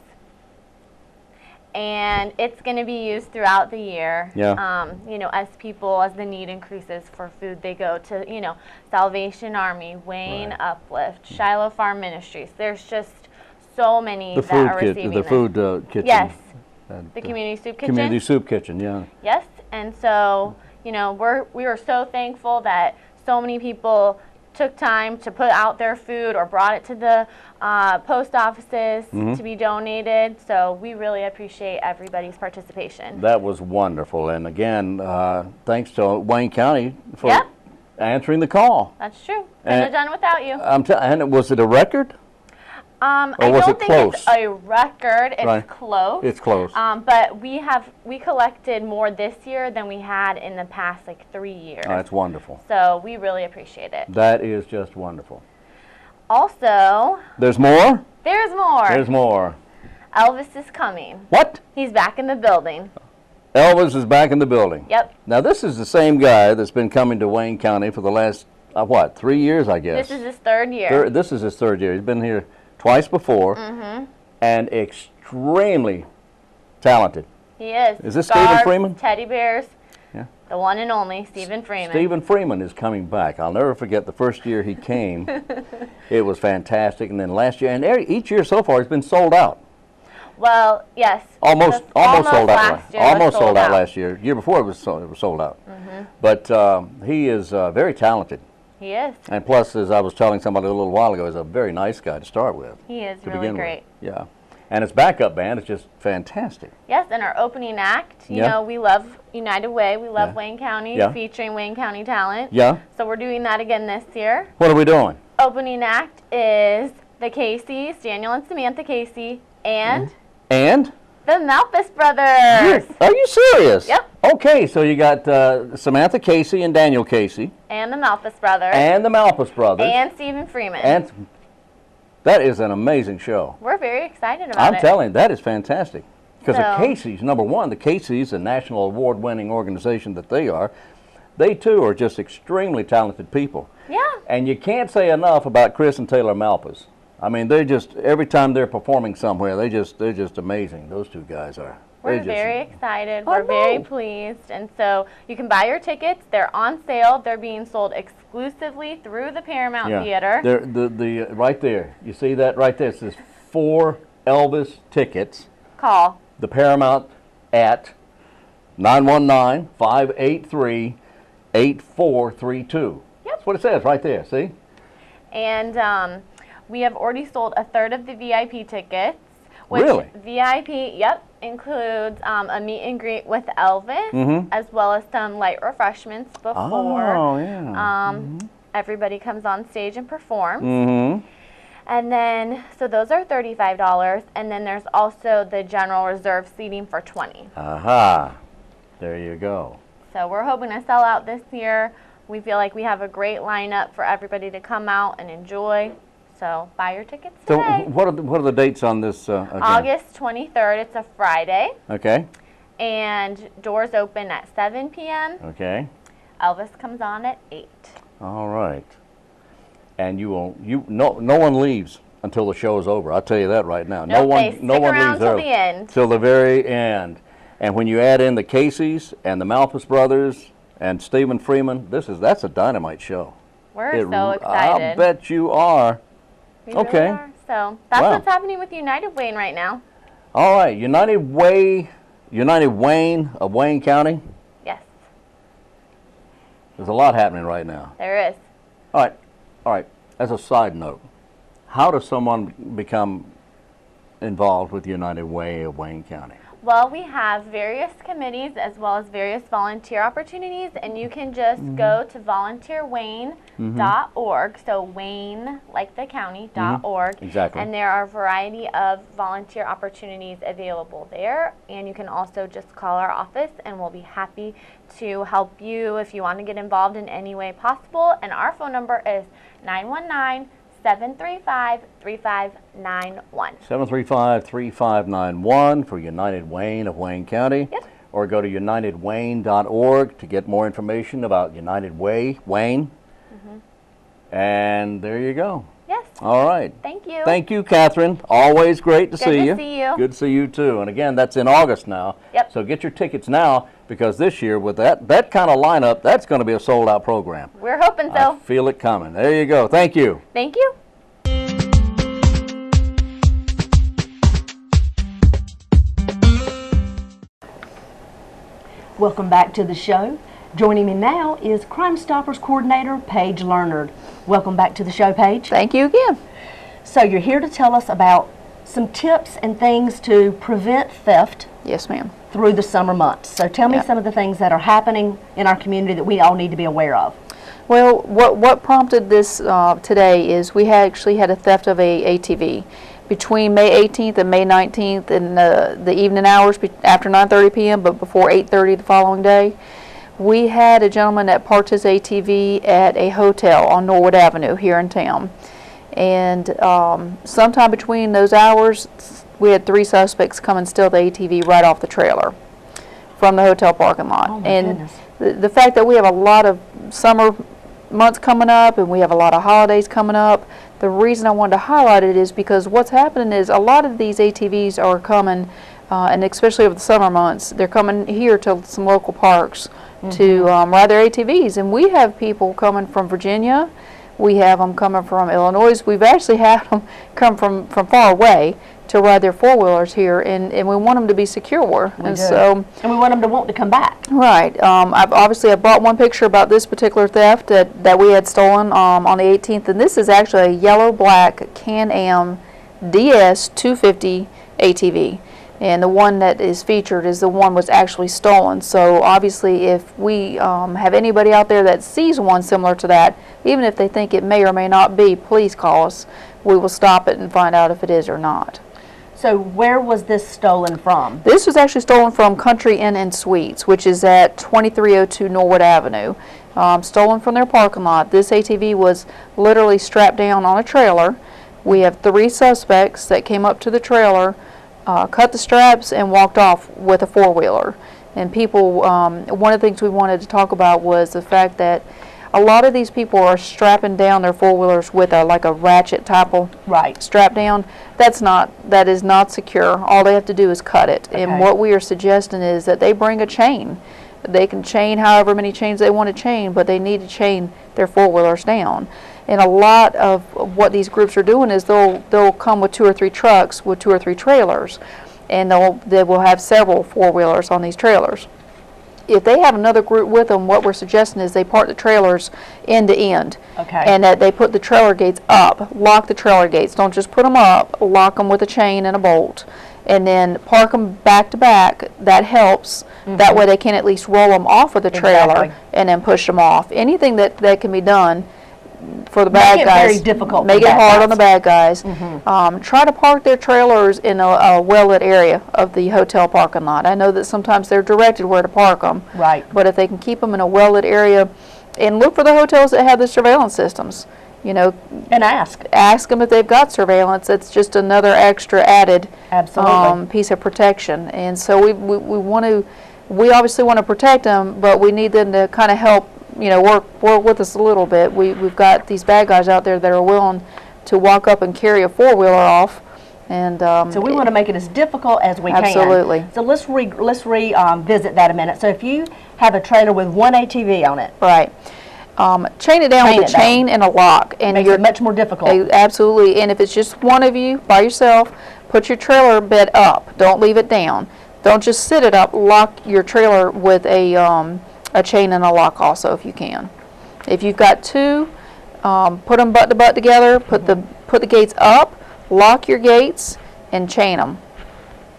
and it's going to be used throughout the year. Yeah. You know, as the need increases for food, they go to, you know, Salvation Army, Wayne Right. Uplift, Shiloh Farm Ministries. There's just so many The that food are kit, receiving the this. food kitchen. Yes, And, the community soup kitchen. Community soup kitchen, yeah. Yes, and so, you know, we are so thankful that so many people took time to put out their food or brought it to the post offices to be donated. So we really appreciate everybody's participation. That was wonderful. And again, thanks to Wayne County for Yep. answering the call. That's true. Couldn't have done it without you. And was it a record? I was don't it think close? it's a record. It's Right. close. It's close. But we collected more this year than we had in the past like 3 years. Oh, that's wonderful. So we really appreciate it. That is just wonderful. Also, There's more? there's more. There's more. Elvis is coming. What? He's back in the building. Elvis is back in the building. Yep. Now, this is the same guy that's been coming to Wayne County for the last, 3 years, I guess? This is his 3rd year. This is his 3rd year. He's been here twice before and extremely talented. He is. Is this Scarves, Stephen Freeman? Teddy bears. Yeah. The one and only Stephen Freeman. Stephen Freeman is coming back. I'll never forget the first year he came. It was fantastic. And then last year, and each year so far, has been sold out. Well, yes. Almost sold out. Last year Almost was sold out last year. Year before it was sold out. But he is very talented. He is. And plus, as I was telling somebody a little while ago, he's a very nice guy to start with. He is to really begin great. with. Yeah. And his backup band is just fantastic. Yes, and our opening act, you Yeah. know, we love United Way. We love Yeah. Wayne County, Yeah. featuring Wayne County talent. Yeah. So we're doing that again this year. What are we doing? Opening act is the Caseys, Daniel and Samantha Casey, and And? the Malthus brothers. Are you serious? Yep. Okay, so you got Samantha Casey and Daniel Casey. And the Malthus brothers. And the Malthus brothers. And Stephen Freeman. And that is an amazing show. We're very excited about it. I'm telling you, that is fantastic. Because the So- Caseys, number one, the Caseys, a national award-winning organization that they are, they too are just extremely talented people. Yeah. And you can't say enough about Chris and Taylor Malthus. I mean, they just, every time they're performing somewhere, they're just amazing. Those two guys are. We're They just- very excited. I We're very know. pleased. And so you can buy your tickets. They're on sale. They're being sold exclusively through the Paramount Theater. They're, the right there. You see that right there? It says 4 Elvis tickets. Call. The Paramount at 919-583-8432. Yep. That's what it says right there, see? And we have already sold a third of the VIP tickets. Which Really? VIP, yep, includes a meet and greet with Elvis, as well as some light refreshments before Oh, yeah. everybody comes on stage and performs. Mm-hmm. And then, so those are $35, and then there's also the general reserve seating for $20. Aha. There you go. So we're hoping to sell out this year. We feel like we have a great lineup for everybody to come out and enjoy. So buy your tickets So today. what are the dates on this again? August 23rd, it's a Friday, Okay. and doors open at 7 p.m. Okay. Elvis comes on at 8. All right. And no one leaves until the show is over. I'll tell you that right now. Nope, they stick no one around leaves till early. the end. Till the very end. And when you add in the Caseys and the Malthus brothers and Stephen Freeman, that's a dynamite show. We're so excited. I bet you are. We Okay. really are. So that's Wow. what's happening with United Wayne right now. All right, United Wayne of Wayne County. Yes, There's a lot happening right now. there is. All right. As a side note, how does someone become involved with United Way of Wayne County? Well, we have various committees as well as various volunteer opportunities, and you can just go to volunteerwayne.org, so Wayne, like the county, .org. Exactly. And there are a variety of volunteer opportunities available there, and you can also just call our office, and we'll be happy to help you if you want to get involved in any way possible. And our phone number is 919-735-3591. 735-3591 for United Wayne of Wayne County. Yep. Or go to unitedwayne.org to get more information about United Wayne. And there you go. Yes. All right. Thank you. Thank you, Catherine. Always great to see you. Good to see you. Good to see you, too. And again, that's in August now. Yep. So get your tickets now, because this year, with that kind of lineup, that's going to be a sold-out program. We're hoping so. I feel it coming. There you go. Thank you. Thank you. Welcome back to the show. Joining me now is Crime Stoppers Coordinator Paige Leonard. Welcome back to the show, Paige. Thank you again. So you're here to tell us about some tips and things to prevent theft Yes, ma'am. through the summer months. So tell me Yeah. some of the things that are happening in our community that we all need to be aware of. Well, what prompted this today is we actually had a theft of a ATV between May 18th and May 19th in the evening hours after 9:30 p.m. but before 8:30 the following day. We had a gentleman that parked his ATV at a hotel on Norwood Avenue here in town. And sometime between those hours, we had 3 suspects come and steal the ATV right off the trailer from the hotel parking lot. Oh my and goodness. the fact that we have a lot of summer months coming up and we have a lot of holidays coming up, the reason I wanted to highlight it is because what's happening is a lot of these ATVs are coming, and especially over the summer months, they're coming here to some local parks to ride their ATVs. And we have people coming from Virginia. We have them coming from Illinois. We've actually had them come from far away to ride their four-wheelers here, and we want them to be secure. And we want them to want to come back. Right. I've brought one picture about this particular theft that we had stolen on the 18th, and this is actually a yellow-black Can-Am DS 250 ATV. And the one that is featured is the one was actually stolen. So obviously if we have anybody out there that sees one similar to that, even if they think it may or may not be, please call us. We will stop it and find out if it is or not. So where was this stolen from? This was actually stolen from Country Inn and Suites, which is at 2302 Norwood Avenue. Stolen from their parking lot. This ATV was literally strapped down on a trailer. We have 3 suspects that came up to the trailer, cut the straps, and walked off with a four-wheeler. And people, one of the things we wanted to talk about was the fact that a lot of these people are strapping down their four-wheelers with like a ratchet type of strap down. That is not secure. All they have to do is cut it. Okay. And what we are suggesting is that they bring a chain. They can chain however many chains they want to chain, but they need to chain their four-wheelers down. And a lot of what these groups are doing is they'll come with 2 or 3 trucks with 2 or 3 trailers, and they will have several four-wheelers on these trailers. If they have another group with them, what we're suggesting is they park the trailers end to end. Okay. And that they put the trailer gates up, lock the trailer gates. Don't just put them up, lock them with a chain and a bolt. And then park them back to back. That helps. That way they can at least roll them off of the trailer and then push them off. Anything that can be done for the bad guys. Make it very difficult. Make it hard on the bad guys. Try to park their trailers in a well-lit area of the hotel parking lot. I know that sometimes they're directed where to park them. Right. But if they can keep them in a well-lit area, and look for the hotels that have the surveillance systems. You know, and ask them if they've got surveillance. It's just another extra added piece of protection. And so we obviously want to protect them, but we need them to kind of help, you know, work with us a little bit. We've got these bad guys out there that are willing to walk up and carry a four-wheeler off, and so we want to make it as difficult as we can. Absolutely. So let's revisit that a minute. So if you have a trailer with 1 ATV on it, right, chain it down with a chain and a lock, and makes it much more difficult. Absolutely. And if it's just one of you by yourself, put your trailer bed up. Don't leave it down. Don't just sit it up. Lock your trailer with a chain and a lock also, if you can. If you've got 2, put them butt to butt together. Put the gates up, lock your gates, and chain them.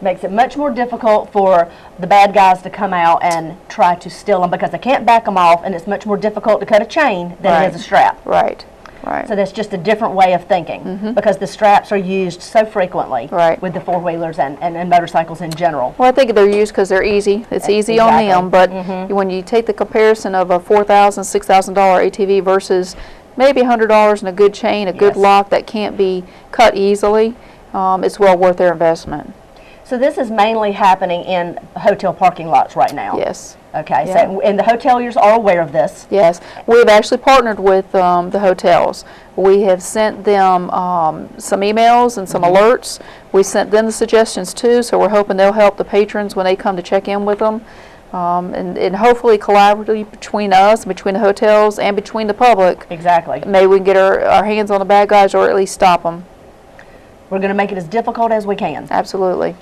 Makes it much more difficult for the bad guys to come out and try to steal them because they can't back them off, and it's much more difficult to cut a chain than it is a strap. Right. Right. So that's just a different way of thinking because the straps are used so frequently with the four-wheelers and motorcycles in general. Well, I think they're used because they're easy. It's easy on them, but when you take the comparison of a $4,000, $6,000 ATV versus maybe $100 and a good chain, a good lock that can't be cut easily, it's well worth their investment. So this is mainly happening in hotel parking lots right now? Yes. Okay, so, and the hoteliers are aware of this? Yes. We've actually partnered with the hotels. We have sent them some emails and some alerts. We sent them the suggestions too, so we're hoping they'll help the patrons when they come to check in with them. And hopefully collaboratively between us, between the hotels, and between the public. Exactly. Maybe we can get our hands on the bad guys or at least stop them. We're going to make it as difficult as we can. Absolutely.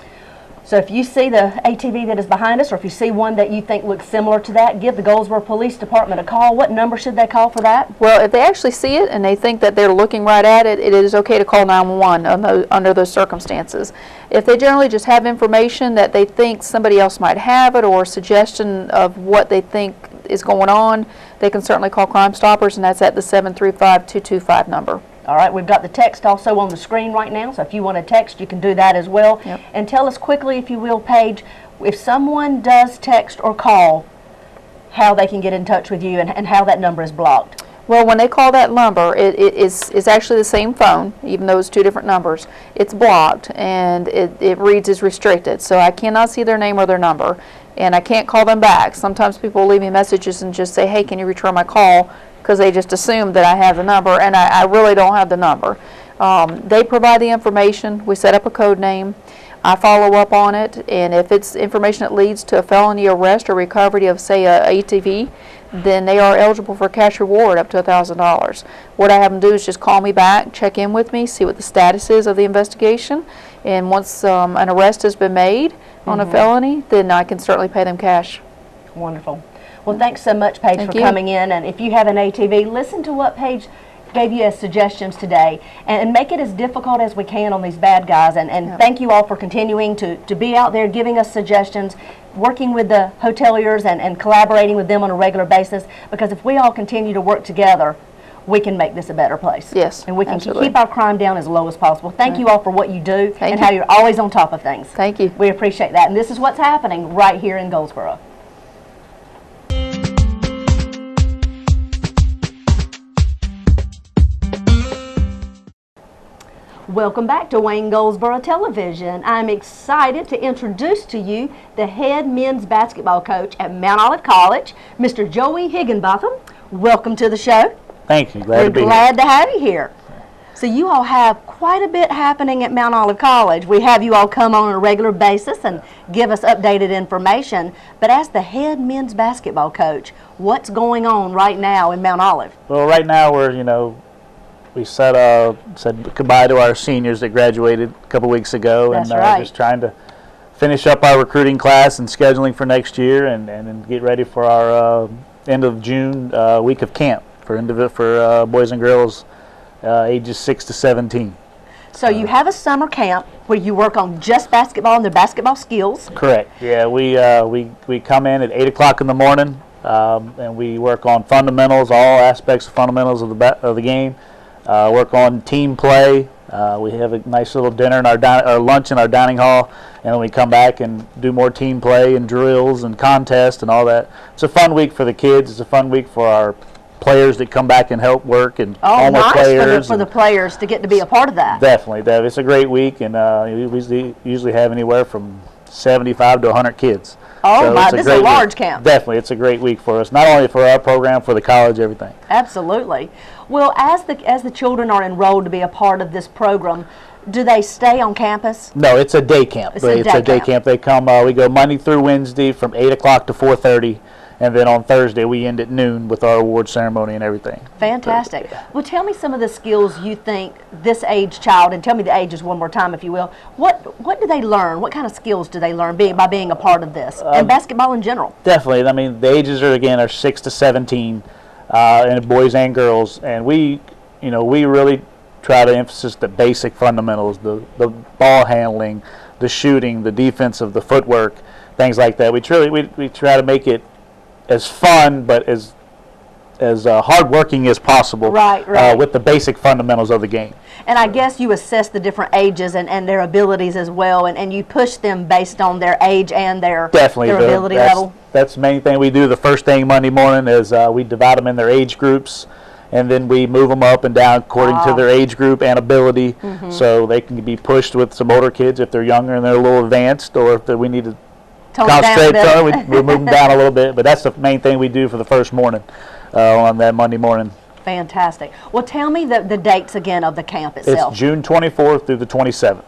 So if you see the ATV that is behind us, or if you see one that you think looks similar to that, give the Goldsboro Police Department a call. What number should they call for that? Well, if they actually see it and they think that they're looking right at it, it is okay to call 911 under those circumstances. If they generally just have information that they think somebody else might have it or a suggestion of what they think is going on, they can certainly call Crime Stoppers, and that's at the 735-225 number. All right, we've got the text also on the screen right now, so if you want to text, you can do that as well. Yep. And tell us quickly, if you will, Paige, if someone does text or call, how they can get in touch with you and how that number is blocked. Well, when they call that number, it's actually the same phone, even though it's two different numbers. It's blocked, and it reads as restricted, so I cannot see their name or their number, and I can't call them back. Sometimes people will leave me messages and just say, hey, can you return my call? Because they just assume that I have the number, and I really don't have the number. They provide the information. We set up a code name. I follow up on it, and if it's information that leads to a felony arrest or recovery of, say, a ATV, then they are eligible for cash reward up to $1,000. What I have them do is just call me back, check in with me, see what the status is of the investigation, and once an arrest has been made on a felony, then I can certainly pay them cash. Wonderful. Well, thanks so much, Paige, for coming in. And if you have an ATV, listen to what Paige gave you as suggestions today and make it as difficult as we can on these bad guys. And thank you all for continuing to be out there giving us suggestions, working with the hoteliers and collaborating with them on a regular basis, because if we all continue to work together, we can make this a better place. Yes, and we can absolutely. keep our crime down as low as possible. Thank you all for what you do and how you're always on top of things. Thank you. We appreciate that. And this is what's happening right here in Goldsboro. Welcome back to Wayne Goldsboro Television. I'm excited to introduce to you the head men's basketball coach at Mount Olive College, Mr. Joey Higginbotham. Welcome to the show. Thank you. Glad We're to be glad to have you here. So you all have quite a bit happening at Mount Olive College. We have you all come on a regular basis and give us updated information. But as the head men's basketball coach, what's going on right now in Mount Olive? Well, right now we said goodbye to our seniors that graduated a couple weeks ago. That's and right. Just trying to finish up our recruiting class and scheduling for next year and get ready for our end of June week of camp for boys and girls ages 6 to 17. So you have a summer camp where you work on just basketball and their basketball skills. Correct. Yeah, we come in at 8 o'clock in the morning and we work on fundamentals, all aspects of fundamentals of the game. Work on team play. We have a nice little dinner in our lunch in our dining hall, and then we come back and do more team play and drills and contests and all that. It's a fun week for the kids. It's a fun week for our players that come back and help work and all nice players for the players to get to be a part of that. Definitely, it's a great week, and we usually have anywhere from 75 to 100 kids. Oh so my, this is a large camp. Definitely, it's a great week for us, not only for our program, for the college, everything. Absolutely. Well, as the children are enrolled to be a part of this program, do they stay on campus? No, it's a day camp. It's a day camp. They come, we go Monday through Wednesday from 8 o'clock to 4:30. And then on Thursday, we end at noon with our award ceremony and everything. Fantastic. Well, tell me some of the skills you think this age child, and tell me the ages one more time if you will, what do they learn? What kind of skills do they learn by being a part of this, and basketball in general? Definitely. I mean, the ages are 6 to 17, and boys and girls. And we really try to emphasize the basic fundamentals, the ball handling, the shooting, the defensive, the footwork, things like that. We try to make it as fun, but as hardworking as possible. Right. With the basic fundamentals of the game. And I guess you assess the different ages and their abilities as well, and you push them based on their age and their ability level. That's the main thing we do. The first thing Monday morning is we divide them in their age groups, and then we move them up and down according to their age group and ability, so they can be pushed with some older kids if they're younger and they're a little advanced, or if we need to concentrate, we move them down a little bit. But that's the main thing we do for the first morning on that Monday morning. Fantastic. Well, tell me the dates again of the camp itself. It's June 24th through the 27th.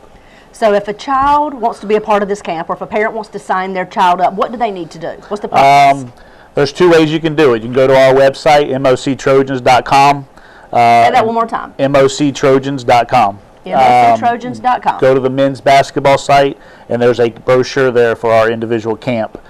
So if a child wants to be a part of this camp, or if a parent wants to sign their child up, what do they need to do? What's the process? There's two ways you can do it. You can go to our website, moctrojans.com. Say that one more time. moctrojans.com. moctrojans.com. Go to the men's basketball site, and there's a brochure there for our individual camp.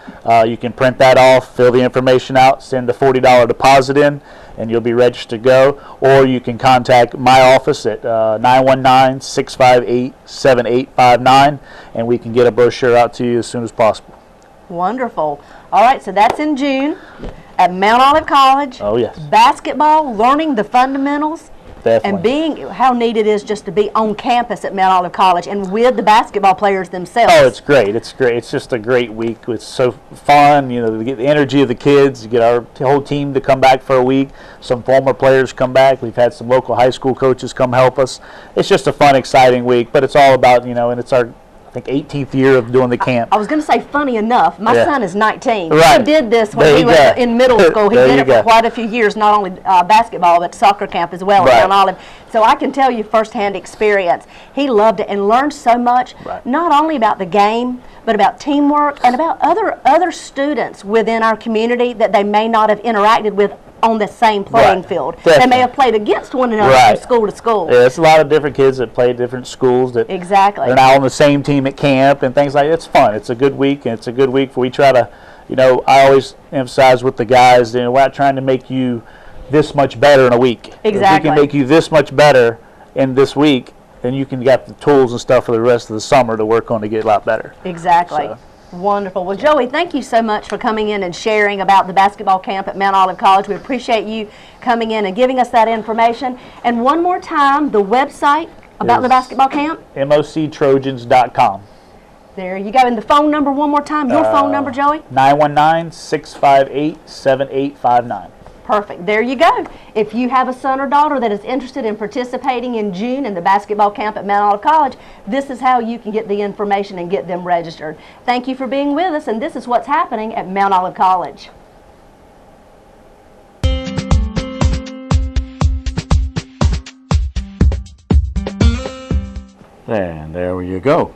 You can print that off, fill the information out, send a $40 deposit in, and you'll be registered to go. Or you can contact my office at 919-658-7859, and we can get a brochure out to you as soon as possible. Wonderful. All right, so that's in June at Mount Olive College. Oh, yes. Basketball, learning the fundamentals. Definitely. And how neat it is just to be on campus at Mount Olive College and with the basketball players themselves. Oh, it's great. It's great. It's just a great week. It's so fun, you know, to get the energy of the kids, get our whole team to come back for a week. Some former players come back. We've had some local high school coaches come help us. It's just a fun, exciting week, but it's all about, you know, and it's our, I think, 18th year of doing the camp. I was going to say, funny enough, my son is 19. Right. He did this when he was in middle school. He did it for quite a few years, not only basketball, but soccer camp as well at Mount Olive. So I can tell you firsthand experience. He loved it and learned so much, not only about the game, but about teamwork and about other students within our community that they may not have interacted with on the same playing field. Definitely. They may have played against one another from school to school. Yeah, it's a lot of different kids that play at different schools that they're now on the same team at camp and things like that. It's fun. It's a good week, and it's a good week. We try to, you know, I always emphasize with the guys, you know, we're not trying to make you this much better in a week. Exactly. If we can make you this much better in this week, then you can get the tools and stuff for the rest of the summer to work on to get a lot better. Exactly. So. Wonderful. Well, Joey, thank you so much for coming in and sharing about the basketball camp at Mount Olive College. We appreciate you coming in and giving us that information. And one more time, the website about the basketball camp? moctrojans.com. There you go. And the phone number one more time. Your phone number, Joey? 919-658-7859. Perfect. There you go. If you have a son or daughter that is interested in participating in June in the basketball camp at Mount Olive College, this is how you can get the information and get them registered. Thank you for being with us, and this is what's happening at Mount Olive College. And there you go.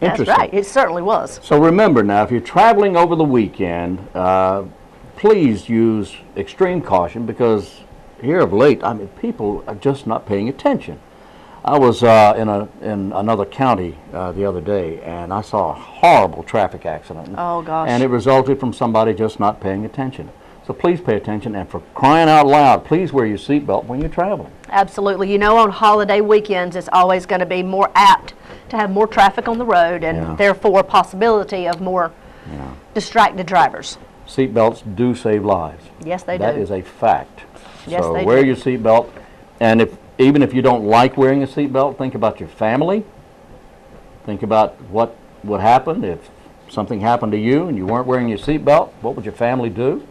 That's right. It certainly was. So remember now, if you're traveling over the weekend, please use extreme caution, because here of late, I mean, people are just not paying attention. I was in another county the other day, and I saw a horrible traffic accident. Oh, gosh. And it resulted from somebody just not paying attention. So please pay attention, and for crying out loud, please wear your seatbelt when you're traveling. Absolutely. You know, on holiday weekends, it's always going to be more apt to have more traffic on the road, and therefore a possibility of more distracted drivers. Seatbelts do save lives. Yes, they do. That is a fact. Yes, so they wear do. your seatbelt, and even if you don't like wearing a seatbelt, think about your family. Think about what would happen if something happened to you and you weren't wearing your seatbelt. What would your family do?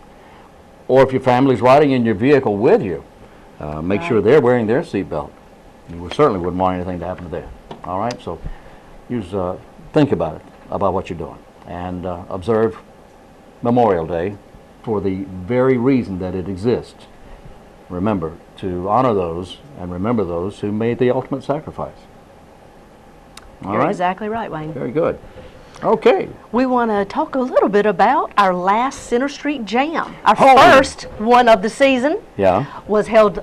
Or if your family's riding in your vehicle with you, make sure they're wearing their seatbelt. You certainly wouldn't want anything to happen to them. All right, so think about it, about what you're doing, and observe Memorial Day for the very reason that it exists. Remember to honor those and remember those who made the ultimate sacrifice. All right? You're exactly right, Wayne. Very good. Okay. We want to talk a little bit about our last Center Street Jam. Our first one of the season was held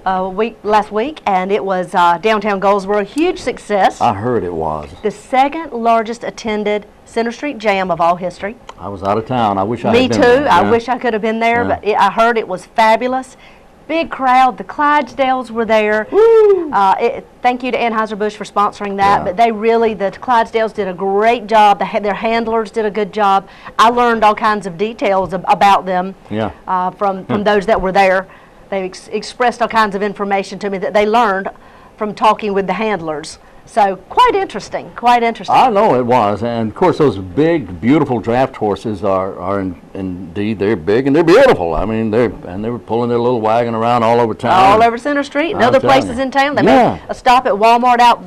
last week, and it was downtown Goldsboro. A huge success. I heard it was. The second largest attended Center Street Jam of all history. I was out of town. I wish I had been there. Me too. I wish I could have been there, but I heard it was fabulous. big crowd. The Clydesdales were there. Thank you to Anheuser-Busch for sponsoring that. Yeah. But they really, the Clydesdales did a great job. Their handlers did a good job. I learned all kinds of details about them from those that were there. They expressed all kinds of information to me that they learned from talking with the handlers. So quite interesting, quite interesting. I know it was, and of course those big, beautiful draft horses are indeed, they're big and they're beautiful. I mean, they were pulling their little wagon around all over town. All over Center Street and other places in town. They made a stop at Walmart out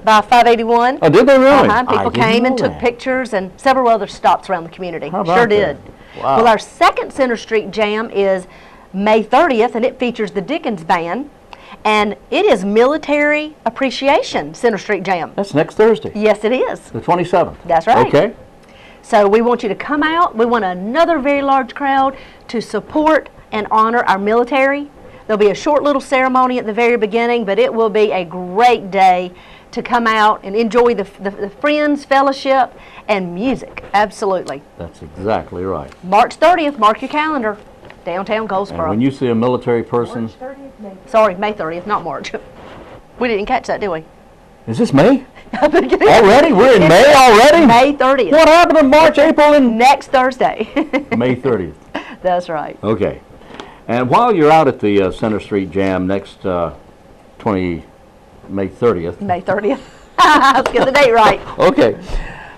by 581. Oh, did they really? People came and took pictures, and several other stops around the community. How about Sure did. that? Wow. Well, our second Center Street Jam is May 30th, and it features the Dickens Band. And it is Military Appreciation Center Street Jam. That's next Thursday. Yes, it is. The 27th. That's right. Okay. So we want you to come out. We want another very large crowd to support and honor our military. There'll be a short little ceremony at the very beginning, but it will be a great day to come out and enjoy the friends, fellowship, and music. Absolutely. That's exactly right. March 30th, mark your calendar. Downtown Goldsboro. And when you see a military person... Sorry, May 30th, not March. We didn't catch that, did we? Is this May? Already? We're in May already? May 30th. What happened in March, April, and... Next Thursday. May 30th. That's right. Okay. And while you're out at the Center Street Jam next May 30th. May 30th. Let's get the date right. Okay.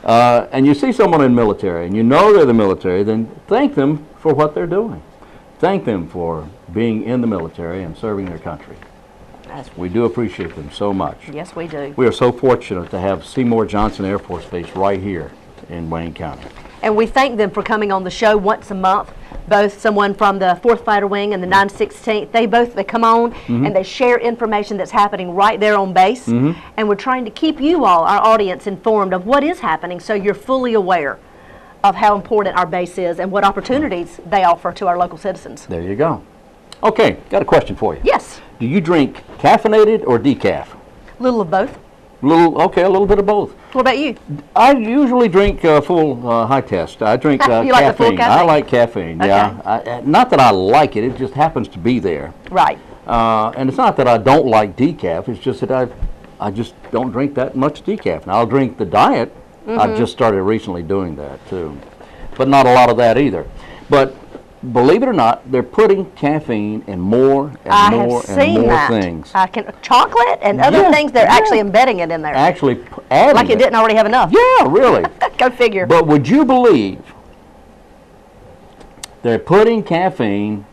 And you see someone in military, and you know they're the military, then thank them for what they're doing. Thank them for being in the military and serving their country. We do appreciate them so much. Yes, we do. We are so fortunate to have Seymour Johnson Air Force Base right here in Wayne County. And we thank them for coming on the show once a month. Both someone from the 4th Fighter Wing and the 916th, they come on and they share information that's happening right there on base. And we're trying to keep you all, our audience, informed of what is happening so you're fully aware of how important our base is and what opportunities they offer to our local citizens. There you go. Okay, got a question for you. Yes. Do you drink caffeinated or decaf? A little of both. A little bit of both. What about you? I usually drink full high test. I drink caffeine. You like the full caffeine? I like caffeine, Okay. yeah. Not that I like it, it just happens to be there. Right. And it's not that I don't like decaf, it's just that I just don't drink that much decaf. Now, I'll drink the diet. I've just started recently doing that, too. But not a lot of that either. But believe it or not, they're putting caffeine in more and more and more things. Chocolate and other things, they're actually embedding it in there. Actually adding like it didn't already have enough. Yeah, really. Go figure. But would you believe they're putting caffeine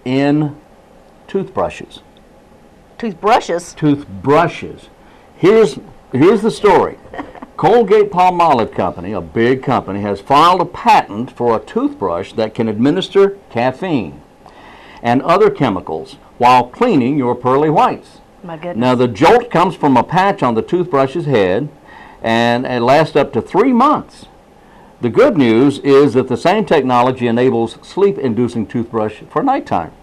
in toothbrushes? Toothbrushes? Toothbrushes. Here's the story. Colgate-Palmolive Company, a big company, has filed a patent for a toothbrush that can administer caffeine and other chemicals while cleaning your pearly whites. My goodness. Now, the jolt comes from a patch on the toothbrush's head, and it lasts up to 3 months. The good news is that the same technology enables sleep-inducing toothbrush for nighttime.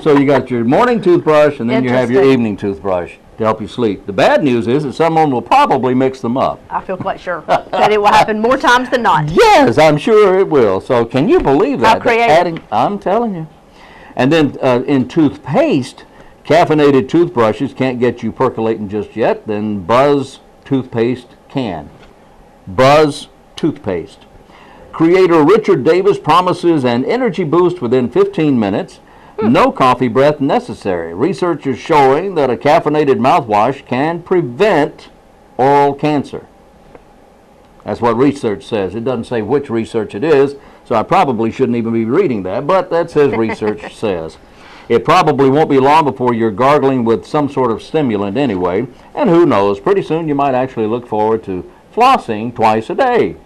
So you got your morning toothbrush, and then you have your evening toothbrush to help you sleep. The bad news is that someone will probably mix them up. I feel quite sure that it will happen more times than not. Yes, I'm sure it will. So can you believe that? How creative. I'm telling you. And then in toothpaste, caffeinated toothbrushes can't get you percolating just yet, then Buzz toothpaste can. Buzz toothpaste. Creator Richard Davis promises an energy boost within 15 minutes. No coffee breath necessary. Research is showing that a caffeinated mouthwash can prevent oral cancer. That's what research says. It doesn't say which research it is, so I probably shouldn't even be reading that, but that's as research says. It probably won't be long before you're gargling with some sort of stimulant anyway, and who knows, pretty soon you might actually look forward to flossing twice a day.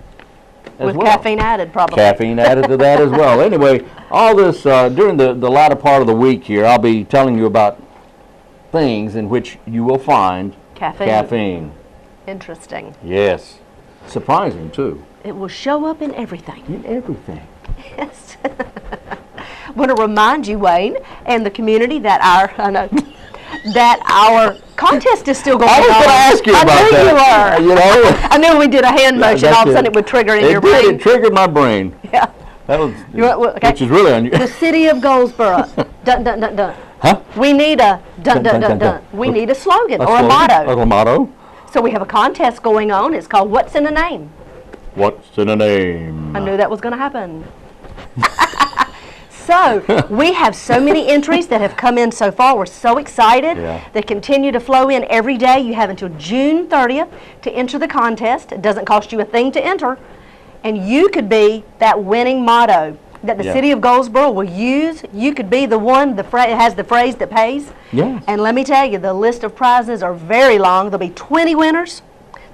With caffeine added, probably. Caffeine added to that as well. Anyway, all this, during the latter part of the week here, I'll be telling you about things in which you will find caffeine. Interesting. Yes. Surprising, too. It will show up in everything. In everything. Yes. I want to remind you, Wayne, and the community that our contest is still going on. I was going to ask you about that. I knew you were. You know? I knew when we did a hand motion, all of a sudden it would trigger in your brain. It triggered my brain. Yeah. That was, Okay. which is really unusual. The city of Goldsboro. Dun, dun, dun, dun. Huh? We need a dun dun dun dun. We need a slogan or a motto. A motto. So we have a contest going on. It's called What's in a Name? What's in a name? I knew that was going to happen. So we have so many entries that have come in so far. We're so excited. Yeah. They continue to flow in every day. You have until June 30th to enter the contest. It doesn't cost you a thing to enter. And you could be that winning motto that the city of Goldsboro will use. You could be the one that has the phrase that pays. Yes. And let me tell you, the list of prizes are very long. There'll be 20 winners.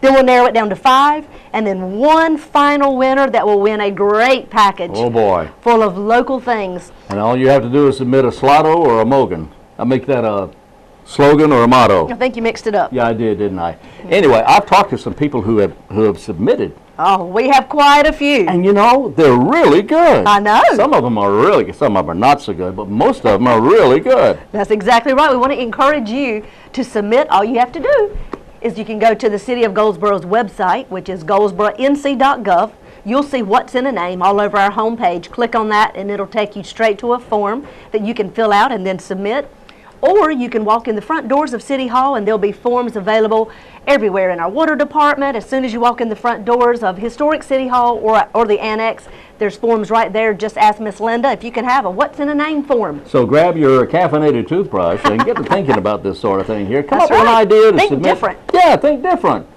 Then we'll narrow it down to 5, and then one final winner that will win a great package. Oh boy. Full of local things. And all you have to do is submit a slotto or a mogan. I'll make that a slogan or a motto. I think you mixed it up. Yeah, I did, didn't I? Anyway, I've talked to some people who have submitted. Oh, we have quite a few. And you know, they're really good. I know. Some of them are really good. Some of them are not so good, but most of them are really good. That's exactly right. We want to encourage you to submit. All you have to do is you can go to the City of Goldsboro's website, which is goldsboronc.gov. You'll see what's in a name all over our homepage. Click on that and it'll take you straight to a form that you can fill out and then submit. Or you can walk in the front doors of City Hall and there'll be forms available everywhere in our water department. As soon as you walk in the front doors of Historic City Hall or the annex, there's forms right there. Just ask Miss Linda if you can have a what's in a name form. So grab your caffeinated toothbrush and get to thinking about this sort of thing here. Come That's up with an right. idea to Think submit. different. Yeah, think different.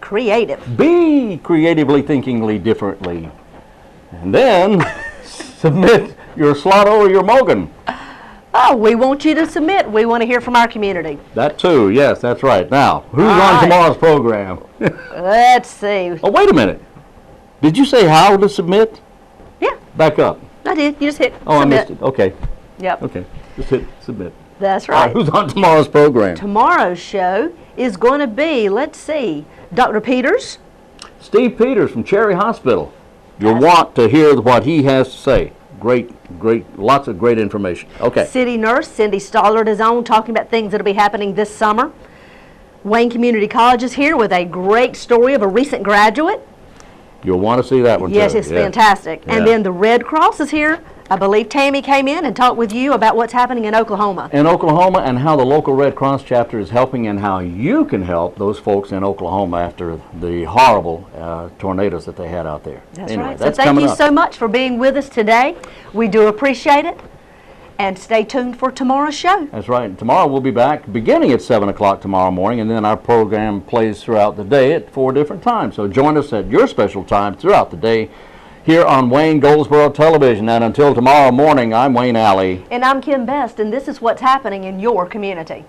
Creative. Be creatively thinkingly differently. And then submit your slotto or your mogan. Oh, we want you to submit. We want to hear from our community. That too, yes, that's right. Now, who's All on right. tomorrow's program? Let's see. Oh, wait a minute. Did you say how to submit? Yeah, Back up. I did. You just hit Oh, submit. I missed it. Okay, Yep, okay. Just hit submit. that's All right, right. who's on tomorrow's program? Tomorrow's show is going to be, let's see, Dr. Peters. Steve Peters from Cherry Hospital. You'll want to hear what he has to say. Great, lots of great information. Okay. City nurse Cindy Stollard is on talking about things that will be happening this summer. Wayne Community College is here with a great story of a recent graduate. You'll want to see that one Yes, too. it's fantastic. Yeah. And then the Red Cross is here. I believe Tammy came in and talked with you about what's happening in Oklahoma. In Oklahoma, and how the local Red Cross chapter is helping, and how you can help those folks in Oklahoma after the horrible tornadoes that they had out there. That's Anyway, right. So that's thank coming you up. so much for being with us today. We do appreciate it. And stay tuned for tomorrow's show. That's right. And tomorrow we'll be back beginning at 7 o'clock tomorrow morning, and then our program plays throughout the day at 4 different times. So join us at your special time throughout the day here on Wayne Goldsboro Television. And until tomorrow morning, I'm Wayne Alley. And I'm Kim Best, and this is what's happening in your community.